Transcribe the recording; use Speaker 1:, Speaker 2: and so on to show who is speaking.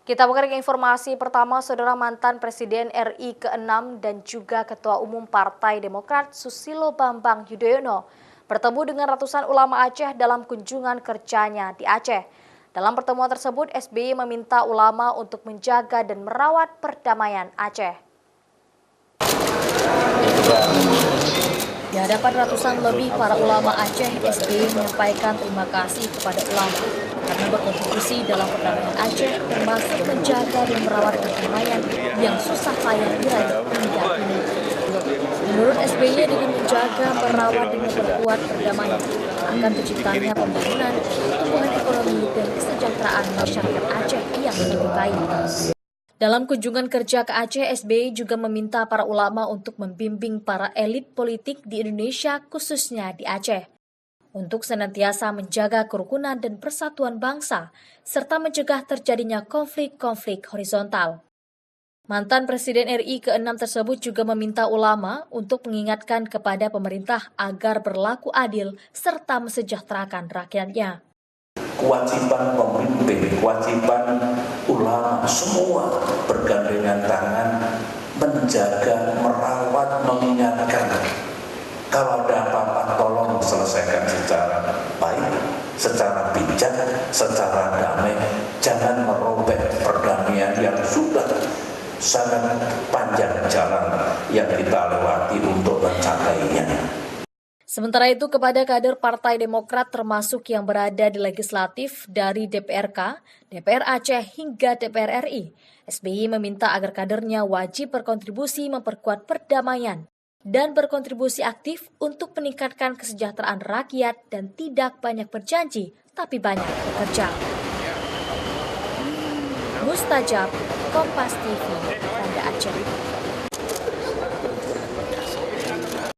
Speaker 1: Kita buka ke informasi pertama, Saudara. Mantan Presiden RI ke-6 dan juga Ketua Umum Partai Demokrat Susilo Bambang Yudhoyono bertemu dengan ratusan ulama Aceh dalam kunjungan kerjanya di Aceh. Dalam pertemuan tersebut, SBY meminta ulama untuk menjaga dan merawat perdamaian Aceh. Di hadapan ratusan lebih para ulama Aceh, SBY menyampaikan terima kasih kepada ulama karena berkontribusi dalam perdamaian Aceh, termasuk menjaga dan merawat perdamaian yang susah payah diraih hingga kini. Menurut SBY, dengan menjaga, merawat, dan memperkuat perdamaian akan terciptanya pembangunan, pertumbuhan ekonomi, dan kesejahteraan masyarakat Aceh yang lebih baik. Dalam kunjungan kerja ke Aceh, SBY juga meminta para ulama untuk membimbing para elit politik di Indonesia, khususnya di Aceh, untuk senantiasa menjaga kerukunan dan persatuan bangsa, serta mencegah terjadinya konflik-konflik horizontal. Mantan Presiden RI ke-6 tersebut juga meminta ulama untuk mengingatkan kepada pemerintah agar berlaku adil serta mesejahterakan rakyatnya.
Speaker 2: Kewajiban pemimpin, kewajiban ulama semua bergandengan tangan menjaga, merawat, mengingatkan. Kalau ada apa-apa tolong selesaikan secara baik, secara bijak, secara damai. Jangan merobek perdamaian yang sudah sangat panjang jalan yang kita lewati untuk mencapainya.
Speaker 1: Sementara itu, kepada kader Partai Demokrat termasuk yang berada di legislatif dari DPRK, DPR Aceh hingga DPR RI, SBY meminta agar kadernya wajib berkontribusi memperkuat perdamaian dan berkontribusi aktif untuk meningkatkan kesejahteraan rakyat dan tidak banyak berjanji, tapi banyak bekerja. Mustajab, Kompas TV, Banda Aceh.